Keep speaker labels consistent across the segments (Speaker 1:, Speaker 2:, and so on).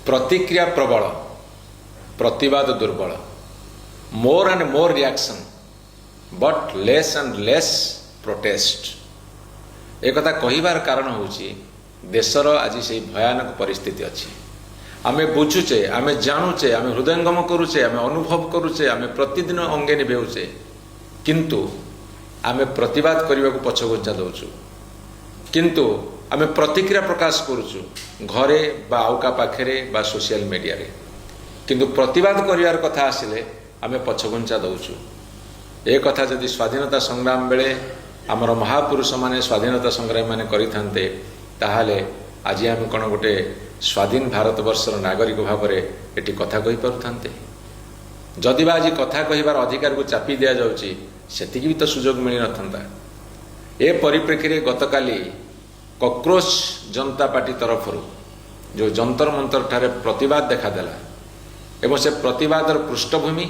Speaker 1: प्रतिक्रिया प्रबल प्रतिवाद दुर्बल more and more reaction but less and less protest एक कहबार कारण होची देशर आज से भयानक परिस्थिति अच्छी आमे बुझुचे आमे जानुचे आमे हृदयंगम करुचे आमे अनुभव करुचे आमे प्रतिदिन अंगे निभेउचे किंतु आमे प्रतिवाद करने को पछघुंचा दउछु किंतु आमे प्रतिक्रिया प्रकाश करुचु घरे बा आउका पाखरे बा सोशल मीडिया रे किंतु प्रतिवाद करिवार कथा आसिले आमे पछघुंचा दउछु ए कथा जदि स्वाधीनता संग्राम बेले आमर महापुरुष माने स्वाधीनता संग्राम माने करिथान्ते ताहाले आज आम कौन गोटे स्वाधीन भारत वर्षर नागरिक भाव में एटी कथा कही पारुथान्ते जदि आज कथा कहिबार अधिकार को चापी दिया जाउची सेतिकी भी तो सुजोग मिल नथंता ए परिप्रेक्षी रे गतकाली कॉकरोच जनता पार्टी तरफ जो जंतर मंतर ठारे प्रतिवाद देखादेला एवं से प्रतिवादर पृष्ठभूमि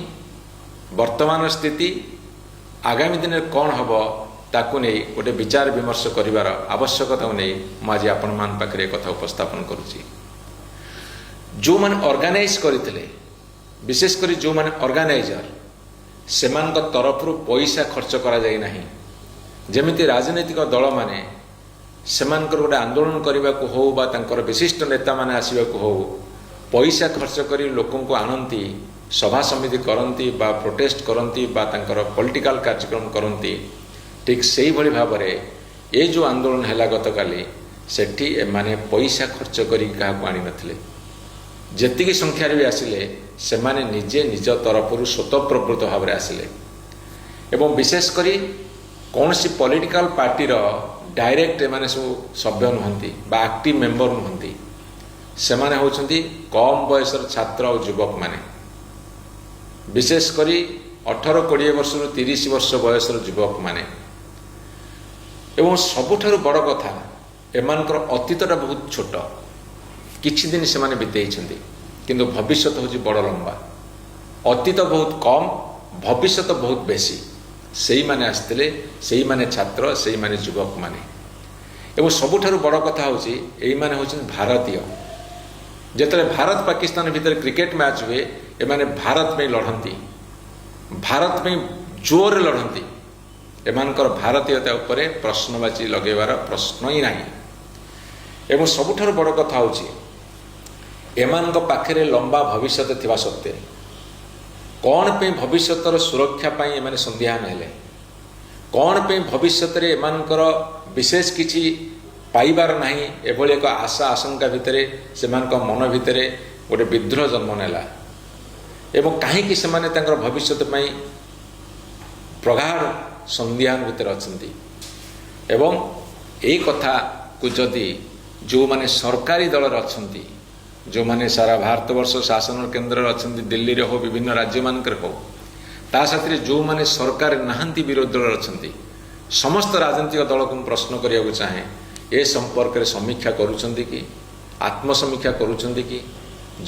Speaker 1: वर्तमान स्थिति आगामी दिन में कौन हम ताकू नहीं गोटे विचार विमर्श करिवार आवश्यकता नहीं मुझे आपण मान पाखरे कथा उपस्थापन करुची जो माने ऑर्गेनाइज करथिले विशेषकर जो माने ऑर्गेनाइजर सेमान तरफ पैसा खर्च करा जाय नहीं जेमिति राजनीतिक दल माने सेमानकर गोटे आंदोलन करने को हो बा तांकर विशिष्ट नेता माने आसीबा को हो पैसा खर्च करी लोकों को आनती सभा समिति करती बा प्रोटेस्ट करती बा तांकर पॉलिटिकल कार्यक्रम करती ठीक से ही भाव में ये जो आंदोलन है गतकाली सेठी माने पैसा खर्च करी क्या आनी नथिले जेतिकी संख्यार भी आसिले से माने निजे निज तरफ स्वतःप्रवृत्त भाव में आसिले एवं विशेषकर कौन सी पॉलिटिकल पार्टी डायरेक्ट एमाने सब सभ्य नुहंती बा एक्टिव मेंबर नुहंती से माने होचंती कम बयसर छात्र और युवक माने विशेषकर 18-20 वर्ष 30 वर्ष बयसर युवक माने एवं सबुठारु बड़ कथा एमानकर अतीतटा बहुत छोट किछि दिन से माने बितेइछंती किंतु भविष्यत होची बड़ लंबा अतीत बहुत कम भविष्यत बहुत बेसी सेही माने आस्थिले सेही माने छात्र सेही माने युवक माने एवं सबुठारु बड़ कथा होची एही माने होची भारतीय जेतले भारत पाकिस्तान भितर क्रिकेट मैच हुए एमाने भारत में लड़ती भारत में जोर लड़ती एमानकर भारतीयता उपरे प्रश्नवाची लगेबार प्रश्न ही नहीं एवं सबुठारु बड़ कथा होची एमानक पाखरे लंबा भविष्य थिबा सत्ते कौन पे भविष्यतर सुरक्षा पाई एमाने संध्यान हेले कौन पे भविष्यत रे एमानकर विशेष किछि पाइबार नहीं एभली एक आशा आशंका भितरे सेमानक मन भितरे गोटे विद्रोह जन्म नेला एवं कहीं से माने तांकर भविष्यत पाई प्रगाढ़ संध्यान भितर अछंती एवं एई कथा को जदि जो माने सरकारी दल अछंती जो माने सारा भारतवर्ष शासन केंद्र अछंती दिल्ली रे हो विभिन्न राज्य मानकर हो ता साथी जो माने सरकार नाहंती विरोधी दल अछंती समस्त राजनीतिक दल को प्रश्न करिया को चाहे ए संपर्क रे समीक्षा करूछंती कि आत्मसमीक्षा करूछंती कि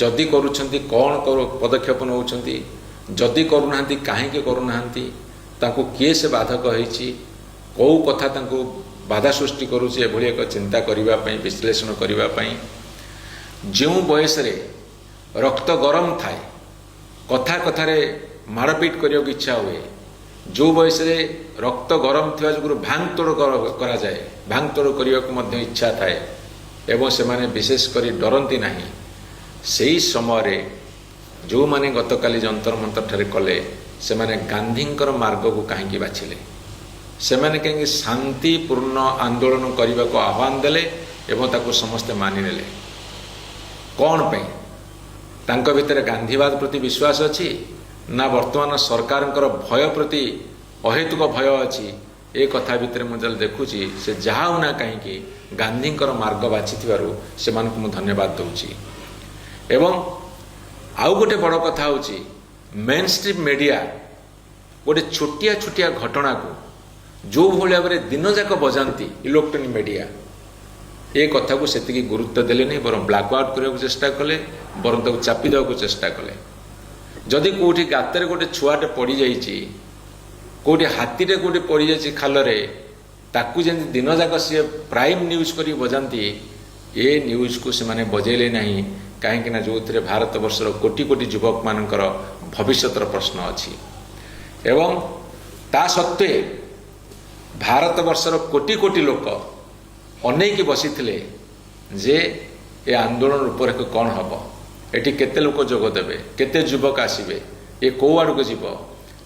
Speaker 1: जदि करूछंती कौन पदक्षेप नौछंती जदि करूनाहांती काहेकि करूनाहांती तांको किए से बाधक होईची कौ कथा तांको बाधा सृष्टि करूची एभली एक चिंता करिबा पई विश्लेषण करिबा पई जो बयस रे रक्त गरम थाए कथा कथारे मारपीट करियो की इच्छा हुए जो बयस रे रक्त गरम थिबा जुगुरु भांगतोड़ करा जाए भांगतोड़ करियो को मध्य इच्छा थाए एवं से माने विशेष करी डरंती नहीं सेही समय रे जो माने गतकाली जंतर मंतर ठारे कले से माने गांधींकर मार्ग को कहीं बाछिले से माने कहीं शांतिपूर्ण आंदोलन करने को आह्वान देले एवं ताको समस्ते मानि नेले कौन पे तांको भितर गांधीवाद प्रति विश्वास अच्छी ना वर्तमान सरकारंकर भय प्रति अहेतुक भय अच्छी ए कथा भितर मुझे देखुची से जहाँ ना कहीं गांधींकर मार्ग बाछि से धन्यवाद दूची एवं आउ गोटे बड़ कथा होची मेन स्ट्रीम मीडिया गोटे छोटिया छोटिया घटना को जो भाव में दिन जाक बजाती इलेक्ट्रोनिक मीडिया ए कथा को सेतिकी गुरुत्व देले नहीं बर ब्लैक आउट करने को चेष्टा कले बर ताको चापी देवा चेष्टा कले जदि कोठी गातर गोटे छुआटे पड़ जाइए कोठी हाथीटे कोठी पड़ जाइए खालरे ताकू जमी दिन जाक सी प्राइम न्यूज कर बजाती ए न्यूज को से माने बजेले नहीं कहीं जो भारत वर्षर कोटी कोटी युवक मानकर भविष्यतर प्रश्न अच्छी एवं ता सत्वे भारत वर्षर कोटी कोटी लोक अनेक बसी जे ए आंदोलन रूपरेख कौन हम एटी केते लोक जोगदेवे केते युवक आसबे ये कौ आड़क जीव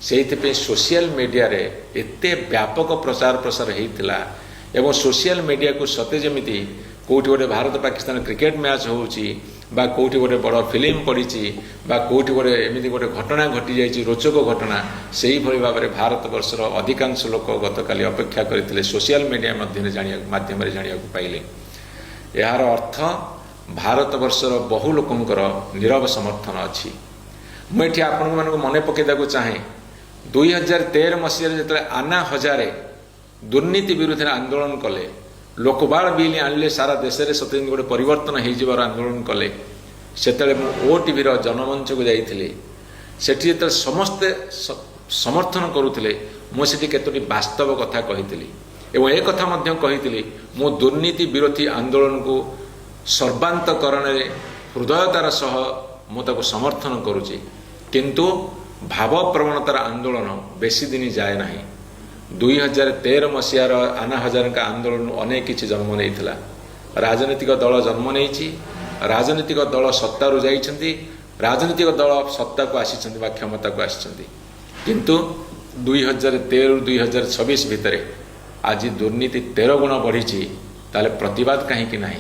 Speaker 1: से सोशल मीडिया रे एते व्यापक प्रचार प्रसार होता एवं सोशल मीडिया को सते जमी कौटी गोटे भारत पाकिस्तान क्रिकेट मैच होची बा कौटी गोटे बड़ फिल्म पड़ी बा कौटी गोटे एमती गोटे घटना घटी जाइए रोचक घटना से ही भाव में भारत वर्षर अधिकांश लोक गतकाली अपेक्षा करते सोशल मीडिया माध्यम जाना पाइले यार अर्थ भारत वर्षर बहु लोकंकर नीरव समर्थन अच्छी मुझे आपण मानक मन पकईदा चाहे 2013 मसीह जो आना हजारे दुर्नीति विरुद्ध आंदोलन कले लोकबाल बिल आनिले सारा देश में सत्य गोटे परिवर्तन हो आंदोलन कले से ओटीवी जनमंच को जाइए सेठी जो समस्ते समर्थन करुले मुझे केतोटी वास्तव कथा कही एवं एक कथा कही मु दुर्नीति विरोधी आंदोलन को सर्वांतकरण हृदयतार सह मुझे समर्थन करुच्ची किंतु भाव प्रवणतार आंदोलन बेसी दिन जाए ना 2013 मसीहार आना हजार का आंदोलन अनेक किसी जन्म नहीं राजनीतिक दल जन्म नहीं राजनीतिक दल सत्तारू जाइछंती राजनीतिक दल सत्ता को आसी क्षमता को आसी किंतु 2013 2026 भितर आज दुर्नीति 13 गुण बढ़ी ताले प्रतिवाद कहीं ना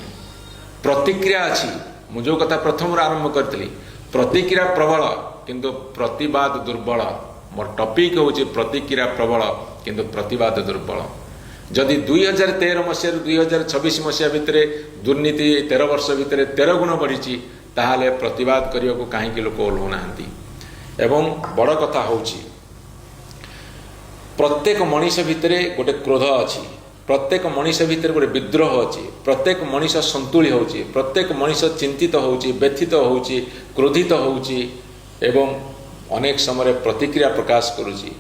Speaker 1: प्रतिक्रिया अच्छी मुझे कथा प्रथम आरंभ करी प्रतिक्रिया प्रबल किंतु प्रतिवाद दुर्बल मोर टॉपिक होची प्रतिक्रिया प्रबल किंतु प्रतिवाद दुर्बल जदि 2013 मसीह 2026 मसीहा भितर दुर्नीति 13 वर्ष भितर 13 गुण बढ़ी ताहले प्रतिवाद करने को कहीं लोक ओह्लुना एवं बड़ कथा होची प्रत्येक मनीष भितर गोटे क्रोध अच्छी प्रत्येक मनीष भितर गोटे विद्रोह अच्छी प्रत्येक मनीष संतुली होची प्रत्येक मनीष चिंतित होची व्यथित होची क्रोधित होची एवं अनेक समय प्रतिक्रिया प्रकाश करुची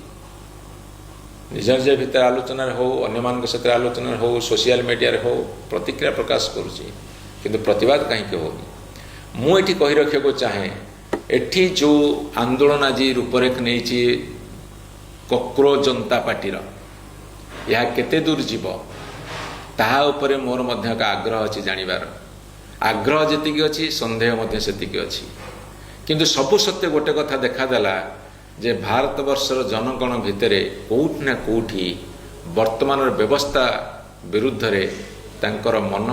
Speaker 1: निज निज भितर आलोचना हो अन्य मान सहित आलोचना हो सोशल मीडिया हो प्रतिक्रिया प्रकाश करुची किंतु प्रतिवाद कहीं हो मुझे कही रखा चाहे एठी जो आंदोलन आज रूपरेख नहीं कॉकरोच जनता पार्टी यह केते दूर जीव ताहा उपरे मोर मध्य का आग्रह अच्छी जानिबार आग्रह जी अच्छी संदेह सेतिकी अच्छी किंतु सबु सत्य गोटे कथा देखादेला जे भारत वर्षर जनगण भितर कोउठ ना कोउठी वर्तमान व्यवस्था विरुद्ध रे तांकर मन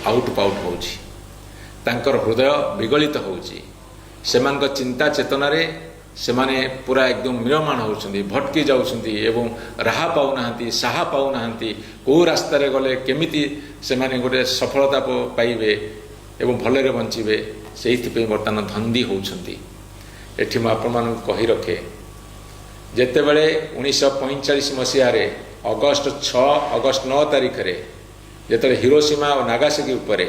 Speaker 1: आउट पाउट होउची तांकर हृदय विगलित होउची सेमानक चिंता चेतना रे सेमाने पूरा एकदम म्रियमाण होउछंती भटकी जाउछंती एवं राहा पाउनाहांती साहा पाउनाहांती को रास्ता रे गले केमिति सेमाने गोटे सफलता पाइबे एवं भलरे बंचिबे से बर्तमान धंदी होउछंती एठी म आपण मान कहि रखे जेते बेले 1945 मसीह रे अगस्त 9 तारिख रे जेते हिरोशिमा और नागासाकी उपरे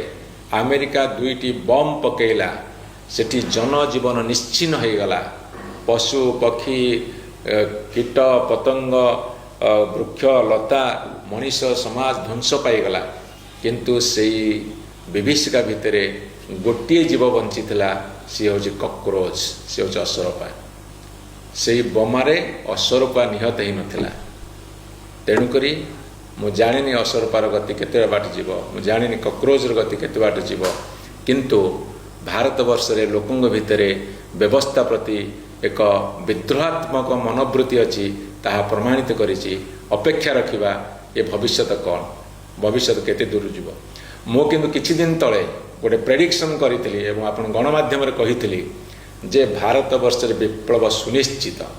Speaker 1: अमेरिका दुईटी बम पकेला सेठी जनजीवन निश्चिन्न हो गला पशु पक्षी कीट पतंग वृक्ष लता मनीष समाज ध्वंस पाईगला किंतु से विभीषिका भितर गोटे जीव बंची सी हूँ कॉकरोच सी हूँ असरपा से बोमारे असरपा निहत ही नाला तेणुक मु जानी असरपार गति केते बाट जीव मु जानी कॉकरोचर गति केते बाट जीव किंतु भारत वर्ष रे लोकंग भितर व्यवस्था प्रति एक विद्रोहात्मक मनोवृत्ति अच्छी ताहा प्रमाणित करिछि अपेक्षा रखिबा ये भविष्यत कौन भविष्यत केते दूर जीव मु किंतु किछि दिन तले गोटे प्रेडिक्शन करी एवं आपण गणमाध्यम कही जे भारत वर्ष विप्लव सुनिश्चित